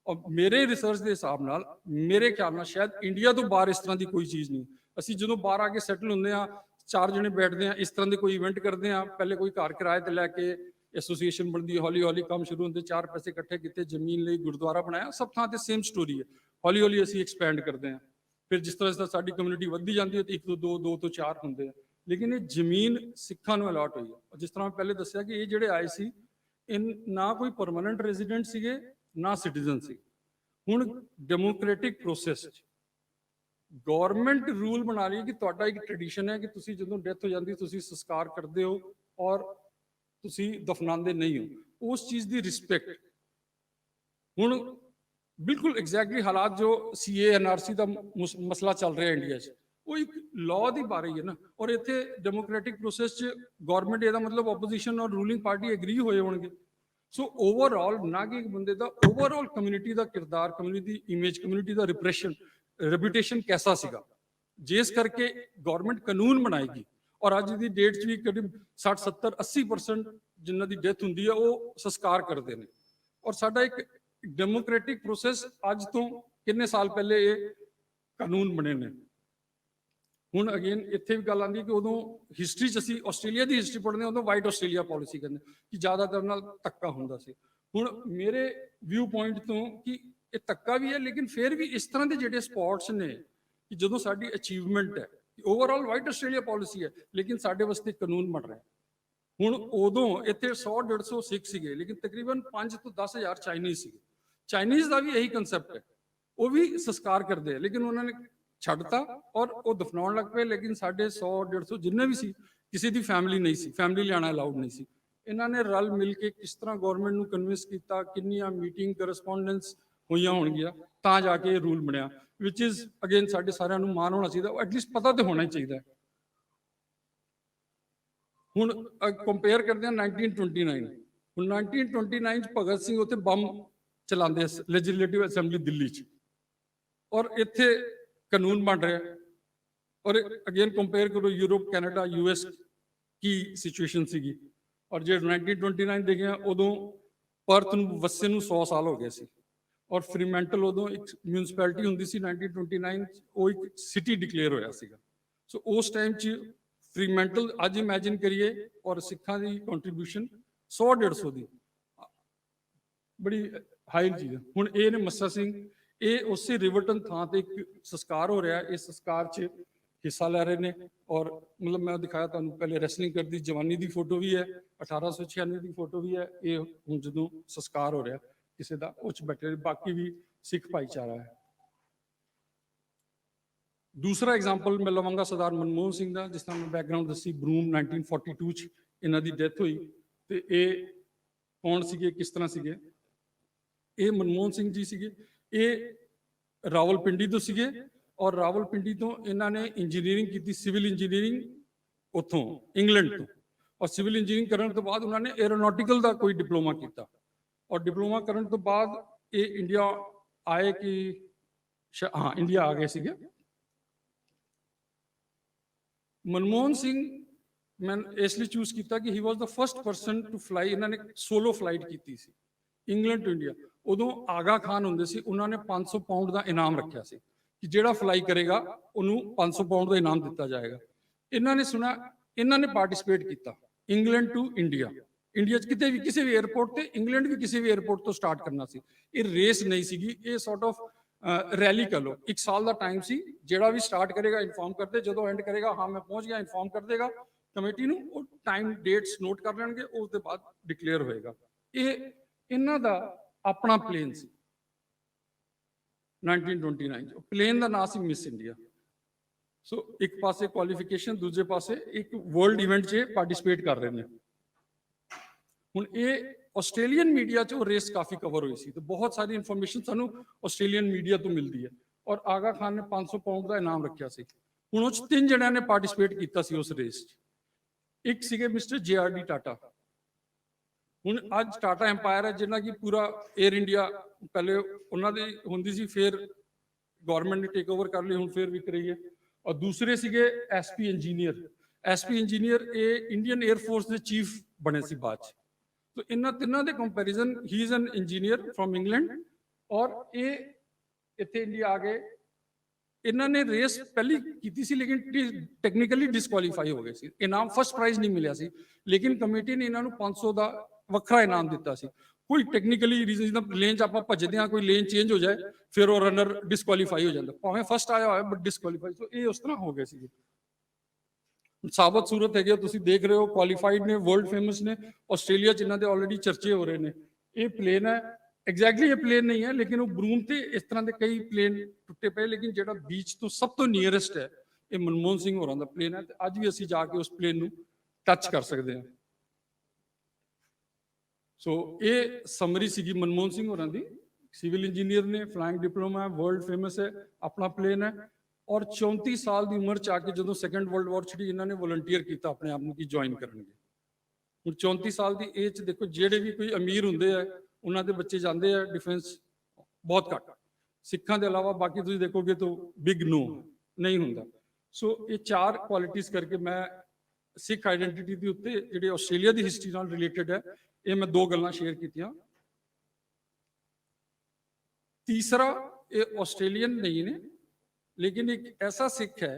ਔਰ ਮੇਰੇ ਰਿਸਰਚ ਦੇ ਹਿਸਾਬ ਨਾਲ, ਮੇਰੇ ਖਿਆਲ ਨਾਲ ਸ਼ਾਇਦ ਇੰਡੀਆ ਤੋਂ ਬਾਹਰ ਇਸ ਤਰ੍ਹਾਂ ਦੀ ਕੋਈ ਚੀਜ਼ ਨਹੀਂ। ਅਸੀਂ ਜਦੋਂ ਬਾਹਰ ਆ ਕੇ ਸੈਟਲ ਹੁੰਦੇ ਹਾਂ, 4 ਜਣੇ ਬੈਠਦੇ ਹਾਂ, ਇਸ ਤਰ੍ਹਾਂ ਦੇ ਕੋਈ ਇਵੈਂਟ ਕਰਦੇ ਹਾਂ, ਪਹਿਲੇ ਕੋਈ ਘਰ ਕਿਰਾਏ ਤੇ ਲੈ ਕੇ ਐਸੋਸੀਏਸ਼ਨ ਬਣਦੀ, ਹੌਲੀ ਹੌਲੀ ਕੰਮ ਸ਼ੁਰੂ ਹੁੰਦੇ, 4 ਪੈਸੇ ਇਕੱਠੇ ਕੀਤੇ, ਜ਼ਮੀਨ ਲਈ ਗੁਰਦੁਆਰਾ ਬਣਾਇਆ, ਸਭ ਥਾਂ ਤੇ ਸੇਮ ਸਟੋਰੀ ਹੈ। ਹੌਲੀ ਹੌਲੀ ਅਸੀਂ ਐਕਸਪੈਂਡ ਕਰਦੇ ਹਾਂ, ਫਿਰ ਜਿਸ ਤਰ੍ਹਾਂ ਸਾਡੀ ਕਮਿਊਨਿਟੀ ਵੱਧਦੀ ਜਾਂਦੀ ਹੈ ਤੇ 1 ਤੋਂ 2, 2 ਤੋਂ 4 ਹੁੰਦੇ ਆ। ਲੇਕਿਨ ਇਹ ਜ਼ਮੀਨ ਸਿੱਖਾਂ ਨੂੰ ਅਲਾਟ ਹੋਈ ਹੈ। ਜਿਸ ਤਰ੍ਹਾਂ ਮੈਂ ਪਹਿਲੇ ਦੱਸਿਆ ਕਿ ਇਹ ਜਿਹੜੇ ਆਏ ਸੀ, ਨਾ ਕੋਈ ਪਰਮਾਨੈਂਟ ਰੈਜ਼ੀਡੈਂਟ ਸੀਗੇ, ਨਾ ਸਿਟੀਜ਼ਨ ਸੀ। ਹੁਣ ਡੈਮੋਕ੍ਰੈਟਿਕ ਪ੍ਰੋਸੈਸ ਗਵਰਨਮੈਂਟ ਰੂਲ ਬਣਾ ਰਹੀ ਹੈ ਕਿ ਤੁਹਾਡਾ ਇੱਕ ਟ੍ਰੈਡੀਸ਼ਨ ਹੈ ਕਿ ਤੁਸੀਂ ਜਦੋਂ ਡੈਥ ਹੋ ਜਾਂਦੀ ਤੁਸੀਂ ਸੰਸਕਾਰ ਕਰਦੇ ਹੋ ਔਰ ਤੁਸੀਂ ਦਫਨਾਉਂਦੇ ਨਹੀਂ ਹੋ, ਉਸ ਚੀਜ਼ ਦੀ ਰਿਸਪੈਕਟ। ਹੁਣ ਬਿਲਕੁਲ ਐਗਜ਼ੈਕਟਲੀ ਹਾਲਾਤ ਜੋ ਸੀਏ ਐਨਆਰਸੀ ਦਾ ਮਸਲਾ ਚੱਲ ਰਿਹਾ ਇੰਡੀਆ 'ਚ, ਉਹ ਇੱਕ ਲਾਅ ਦੀ ਬਾਰੇ ਹੀ ਹੈ ਨਾ। ਔਰ ਇੱਥੇ ਡੈਮੋਕ੍ਰੈਟਿਕ ਪ੍ਰੋਸੈਸ 'ਚ ਗਵਰਨਮੈਂਟ, ਇਹਦਾ ਮਤਲਬ ਆਪੋਜੀਸ਼ਨ ਔਰ ਰੂਲਿੰਗ ਪਾਰਟੀ ਐਗਰੀ ਹੋਏ ਹੋਣਗੇ। ਸੋ ਓਵਰਆਲ ਨਾ ਕਿ ਇੱਕ ਬੰਦੇ ਦਾ, ਓਵਰਆਲ ਕਮਿਊਨਿਟੀ ਦਾ ਕਿਰਦਾਰ, ਕਮਿਊਨਿਟੀ ਦੀ ਇਮੇਜ, ਕਮਿਊਨਿਟੀ ਦਾ ਰੈਪੂਟੇਸ਼ਨ ਕੈਸਾ ਸੀਗਾ, ਜਿਸ ਕਰਕੇ ਗਵਰਨਮੈਂਟ ਕਾਨੂੰਨ ਬਣਾਏਗੀ। ਔਰ ਅੱਜ ਦੀ ਡੇਟ 'ਚ ਵੀ ਕਰੀਬ 60, 70, 80% ਜਿਨ੍ਹਾਂ ਦੀ ਡੈਥ ਹੁੰਦੀ ਹੈ ਉਹ ਸੰਸਕਾਰ ਕਰਦੇ ਨੇ। ਔਰ ਸਾਡਾ ਇੱਕ ਡੈਮੋਕ੍ਰੈਟਿਕ ਪ੍ਰੋਸੈਸ ਅੱਜ ਤੋਂ ਕਿੰਨੇ ਸਾਲ ਪਹਿਲੇ ਇਹ ਕਾਨੂੰਨ ਬਣੇ ਨੇ। ਹੁਣ ਅਗੇਨ ਇੱਥੇ ਵੀ ਗੱਲ ਆਉਂਦੀ ਕਿ ਉਦੋਂ ਹਿਸਟਰੀ 'ਚ ਅਸੀਂ ਆਸਟ੍ਰੇਲੀਆ ਦੀ ਹਿਸਟਰੀ ਪੜ੍ਹਦੇ ਹਾਂ, ਉਦੋਂ ਵਾਈਟ ਆਸਟ੍ਰੇਲੀਆ ਪੋਲਿਸੀ ਕਹਿੰਦੇ ਕਿ ਜ਼ਿਆਦਾਤਰ ਨਾਲ ਧੱਕਾ ਹੁੰਦਾ ਸੀ। ਹੁਣ ਮੇਰੇ ਵਿਊ ਪੁਆਇੰਟ ਤੋਂ ਕਿ ਇਹ ਧੱਕਾ ਵੀ ਹੈ, ਲੇਕਿਨ ਫਿਰ ਵੀ ਇਸ ਤਰ੍ਹਾਂ ਦੇ ਜਿਹੜੇ ਸਪੌਟਸ ਨੇ ਕਿ ਜਦੋਂ ਸਾਡੀ ਅਚੀਵਮੈਂਟ ਹੈ, ਓਵਰਆਲ ਵਾਈਟ ਆਸਟ੍ਰੇਲੀਆ ਪੋਲਿਸੀ ਹੈ, ਲੇਕਿਨ ਸਾਡੇ ਵਾਸਤੇ ਕਾਨੂੰਨ ਬਣ ਰਿਹਾ। ਹੁਣ ਉਦੋਂ ਇੱਥੇ 100-150 ਸਿੱਖ ਸੀਗੇ, ਲੇਕਿਨ ਤਕਰੀਬਨ 5 ਤੋਂ 10 ਹਜ਼ਾਰ ਚਾਈਨੀਜ਼ ਸੀਗੇ। ਚਾਈਨੀਜ਼ ਦਾ ਵੀ ਇਹੀ ਕੰਸੈਪਟ ਹੈ, ਉਹ ਵੀ ਸੰਸਕਾਰ ਕਰਦੇ ਆ, ਲੇਕਿਨ ਉਹਨਾਂ ਨੇ ਛੱਡਤਾ ਔਰ ਉਹ ਦਫਨਾਉਣ ਲੱਗ ਪਏ। ਲੇਕਿਨ ਸਾਡੇ 100-150 ਜਿੰਨੇ ਵੀ ਸੀ, ਕਿਸੇ ਦੀ ਫੈਮਿਲੀ ਨਹੀਂ ਸੀ, ਫੈਮਿਲੀ ਲਿਆਣਾ ਅਲਾਉਡ ਨਹੀਂ ਸੀ। ਇਹਨਾਂ ਨੇ ਰਲ ਮਿਲ ਕੇ ਕਿਸ ਤਰ੍ਹਾਂ ਗਵਰਨਮੈਂਟ ਨੂੰ ਕਨਵਿੰਸ ਕੀਤਾ, ਕਿੰਨੀਆਂ ਮੀਟਿੰਗ, ਕਰਸਪੋਂਡੈਂਸ ਹੋਈਆਂ ਹੋਣਗੀਆਂ, ਤਾਂ ਜਾ ਕੇ ਇਹ ਰੂਲ ਬਣਿਆ, ਵਿਚ ਇਜ਼ ਅਗੇਨ ਸਾਡੇ ਸਾਰਿਆਂ ਨੂੰ ਮਾਣ ਹੋਣਾ ਚਾਹੀਦਾ, ਐਟਲੀਸਟ ਪਤਾ ਤੇ ਹੋਣਾ ਹੀ ਚਾਹੀਦਾ। ਹੁਣ ਕੰਪੇਅਰ ਕਰਦੇ ਹਾਂ 1929, ਹੁਣ 1929 ਚ ਭਗਤ ਸਿੰਘ ਉੱਥੇ ਬੰਬ ਚਲਾਉਂਦੇ ਲੈਜਿਸਲੇਟਿਵ ਅਸੈਂਬਲੀ ਦਿੱਲੀ 'ਚ, ਔਰ ਇੱਥੇ ਕਾਨੂੰਨ ਬਣ ਰਿਹਾ। ਔਰ ਅਗੇਨ ਕੰਪੇਅਰ ਕਰੋ ਯੂਰਪ, ਕੈਨੇਡਾ, US ਕੀ ਸਿਚੁਏਸ਼ਨ ਸੀਗੀ। ਔਰ ਜੇ 1929 ਦੇਖਿਆ, ਉਦੋਂ ਪਰਥ ਨੂੰ ਵਸੇ ਨੂੰ 100 ਸਾਲ ਹੋ ਗਏ ਸੀ, ਔਰ ਫਰੀਮੈਂਟਲ ਉਦੋਂ ਇੱਕ ਮਿਊਨਿਸਪੈਲਿਟੀ ਹੁੰਦੀ ਸੀ 1929 ਚ, ਉਹ ਇੱਕ ਸਿਟੀ ਡਿਕਲੇਅਰ ਹੋਇਆ ਸੀਗਾ। ਸੋ ਉਸ ਟਾਈਮ 'ਚ ਫਰੀਮੈਂਟਲ, ਅੱਜ ਇਮੈਜਿਨ ਕਰੀਏ, ਔਰ ਸਿੱਖਾਂ ਦੀ ਕੰਟਰੀਬਿਊਸ਼ਨ 100-150 ਦੀ, ਬੜੀ ਹਾਈ ਚੀਜ਼ ਹੈ। ਹੁਣ ਇਹ ਨੇ ਮੱਸਾ ਸਿੰਘ, ਇਹ ਉਸੇ ਰਿਵਰਟਨ ਥਾਂ ਤੇ ਇੱਕ ਸੰਸਕਾਰ ਹੋ ਰਿਹਾ, ਇਸ ਸੰਸਕਾਰ 'ਚ ਹਿੱਸਾ ਲੈ ਰਹੇ ਨੇ। ਔਰ ਮਤਲਬ ਮੈਂ ਦਿਖਾਇਆ ਤੁਹਾਨੂੰ ਪਹਿਲੇ ਰੈਸਲਿੰਗ ਕਰਦੀ ਜਵਾਨੀ ਦੀ ਫੋਟੋ ਵੀ ਹੈ, 1896 ਦੀ ਫੋਟੋ ਵੀ ਹੈ। ਇਹ ਹੁਣ ਜਦੋਂ ਸੰਸਕਾਰ ਹੋ ਰਿਹਾ ਕਿਸੇ ਦਾ, ਉਹ 'ਚ ਬੈਠੇ, ਬਾਕੀ ਵੀ ਸਿੱਖ ਭਾਈਚਾਰਾ ਹੈ। दूसरा एग्जाम्पल मैं लवांगा सरदार मनमोहन सिंह का, जिस तरह मैं बैकग्राउंड दसी, ब्रूम 1942 च इन्हां दी डेथ हुई। तो ये कौन सीगे, किस तरह सीगे? ये मनमोहन सिंह जी सीगे। ये रावलपिंडी तो सीगे और रावलपिंडी तो इन्होंने इंजीनियरिंग की, सिविल इंजीनियरिंग उतों इंग्लैंड तो, और सिविल इंजीनियरिंग करने तो बाद उन्होंने एरोनॉटिकल का कोई डिप्लोमा किया, और डिप्लोमा करने तो बाद ये इंडिया आए कि हाँ इंडिया आ गए सीगे। मनमोहन सिंह मैं इसलिए चूज किया कि he was the first person to fly, इन्होंने सोलो फ्लाइट की सी इंग्लैंड टू इंडिया। उदों आगा खान होंगे सी, उन्होंने 500 पाउंड का इनाम रखा सी कि जेड़ा फ्लाई करेगा उन्होंने 500 पाउंड का इनाम दिता जाएगा। इन्होंने सुना, इन्होंने पार्टिसिपेट किया इंग्लैंड टू इंडिया, इंडिया किते भी किसी भी एयरपोर्ट से, इंग्लैंड भी किसी भी एयरपोर्ट तो स्टार्ट करना सी। ये रेस नहीं सी, ये सॉर्ट ऑफ रैली कह लो, 1 साल का टाइम सी, जेड़ा भी स्टार्ट करेगा इन्फॉर्म कर दे, जो एंड करेगा हाँ मैं पहुंच गया इन्फॉर्म कर देगा कमेटी नूं, टाइम डेट्स नोट कर लेंगे, उसके बाद डिक्लेयर होएगा। ये इन्हां दा अपना प्लेन सी 1929 प्लेन का नाम सी मिस इंडिया। सो एक पासे क्वालिफिकेशन, दूजे पासे एक वर्ल्ड इवेंट च पार्टिसिपेट कर रहे हैं। हुण ये आस्ट्रेलियन मीडिया च रेस काफ़ी कवर हुई सी, तो बहुत सारी इन्फॉर्मेशन सानू आस्ट्रेलियन मीडिया तो मिलती है। और आगा खान ने 500 पाउंड का इनाम रखा सी। हुण उस 3 जणियां ने पार्टिसिपेट किया सी उस रेस च। एक सीगे मिस्टर JRD टाटा। हुण अज टाटा एम्पायर है, जिन्ना की पूरा एयर इंडिया पहले उन्होंने होंदी सी, फिर गवर्नमेंट ने टेक ओवर कर ली, हुण फिर विक रही है। और दूसरे सीगे SP इंजीनियर। SP इंजीनियर ये इंडियन एयरफोर्स के चीफ बने सी बाद च। तो इन्हां तिन्हां दे कंपैरिजन ही is an engineer from England, और ये इत्थे इंडिया आ गए। इन्होंने रेस पहली की सी, लेकिन टेक्निकली डिसक्वालीफाई हो गए सी, इनाम फर्स्ट प्राइज नहीं मिला सी, लेकिन कमेटी ने इन्होंने 500 का वखरा इनाम दिता सी। कोई टेक्निकली रीजन, जिदा लेन च आप भजदे हाँ, कोई लेन चेंज हो जाए फिर वो रनर डिसक्वालीफाई हो जाता, भावें फर्स्ट आया हो बट डिसक्वालीफाई। तो ये उस तरह हो गए सी। साबत सूरत है, तुम देख रहे हो, क्वालीफाइड ने, वर्ल्ड फेमस ने, आस्ट्रेलिया च इन्होंने ऑलरेडी चर्चे हो रहे हैं। ये प्लेन है, एग्जैक्टली ये प्लेन नहीं है, लेकिन वो ब्रूम से इस तरह के कई प्लेन टुटे पे, लेकिन जो बीच तो सब तो नीयरेस्ट है ये मनमोहन सिंह होरां दा प्लेन है। अज भी असीं जाके उस प्लेन नूं टच कर सकते हैं। सो ये समरी सी मनमोहन सिंह होरां दी। सिविल इंजीनियर ने, फ्लाइंग डिप्लोमा है, वर्ल्ड फेमस है, अपना प्लेन है, और 34 साल की उम्र च आके जो सैकेंड वर्ल्ड वॉर छिड़ी, इन्होंने वॉलंटियर किया अपने आप को ज्वाइन करेंगे। हुण 34 साल की एज देखो, जेडे भी कोई अमीर होंगे है उन्होंने बच्चे जाते हैं डिफेंस, बहुत घट। सिखा के अलावा बाकी तुम देखोगे तो बिग नो नहीं होंगे। सो ये 4 क्वालिटीज़ करके मैं सिख आइडेंटिटी के उत्ते जी आस्ट्रेलिया की हिस्टरी नाल रिलेटेड है, ये मैं 2 गल्लां शेयर कीतियां। तीसरा, ये आस्ट्रेलियन नहीं ने, लेकिन एक ऐसा सिख है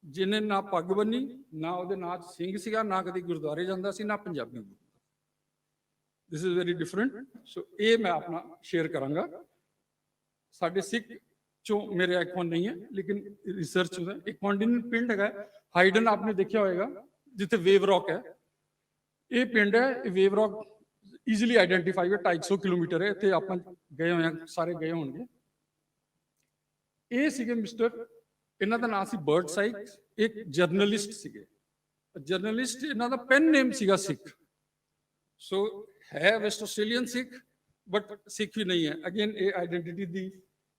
जिन्हें ना पग बनी, ना वो नाम सिंह सीगा, ना कभी गुरुद्वारे जाता सी, ना Punjabi. This is very different. So ये मैं अपना शेयर करांगा। साडे सिख चो मेरे आइकॉन नहीं है, लेकिन रिसर्च है। एक कॉन्टिनेंट पिंड है हाइडन, आपने देखा होगा, जिथे वेव रॉक है। ये पिंड है, वेव रॉक ईजिली आइडेंटिफाई है, 250 किलोमीटर है। इतने आप गए हुए हैं, सारे गए होंगे। ये सीगे मिस्टर, इन्हों का नाम सी बर्ड साइक्स, एक जर्नलिस्ट सीगे। जर्नलिस्ट इन्हों का पेन नेम सीगा सिख। सो है West Australian Sikh, but Sikh भी नहीं है। अगेन ये आइडेंटिटी की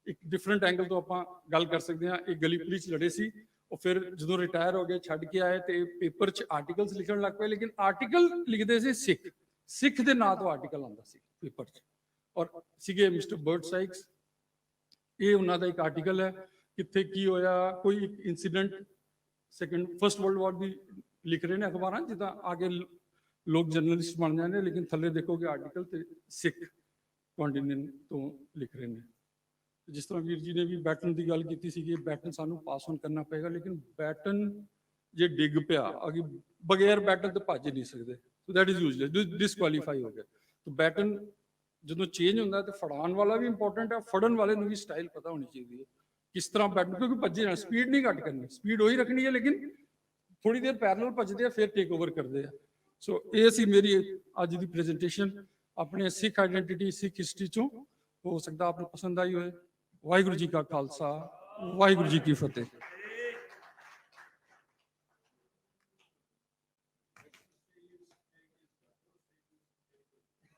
एक डिफरेंट एंगल तो आप गल कर सकते हैं। एक गली पुलिस लड़े सी, और फिर जो रिटायर हो गए, छड़ के आए, तो पेपर च आर्टिकल्स लिखण लग पे, लेकिन आर्टिकल लिखते थे सिख, सिख के नाम तो आर्टिकल आता सी पेपर च। और सीगे मिस्टर बर्ड साइक्स, ये उन्होंने एक आर्टिकल है, कितने की होया, कोई incident second first world war की लिख रहे हैं अखबार, जिदा आगे लोग जर्नलिस्ट बन जाते हैं, लेकिन थले देखोगे आर्टिकल तो सिख कॉन्टिनेंट तो लिख रहे हैं। जिस तरह वीर जी ने भी बैटन की गल की सी, बैटन सानू पास ऑन करना पेगा, लेकिन बैटन जे डिग पिया अगे बगैर बैटन तो भज नहीं सकते, तो दैट इज यूजलेस, डिसक्वालीफाई हो गया। तो बैटन जो चेंज होता है, तो फड़ान वाला भी इंपॉर्टेंट है, फड़न वाले भी स्टाइल पता होनी चाहिए किस तरह बैटन, क्योंकि भजे ना, स्पीड नहीं घट करनी, स्पीड वही रखनी है, लेकिन थोड़ी देर पैरेलल भजते हैं, फिर टेक ओवर करते हैं। सो ये सी मेरी अज की प्रेजेंटेशन अपने सिख आइडेंटिटी, सिख हिस्टरी चों। हो सकता आपको पसंद आई हो। वाहिगुरू जी का खालसा, वाहिगुरू जी की फतेह।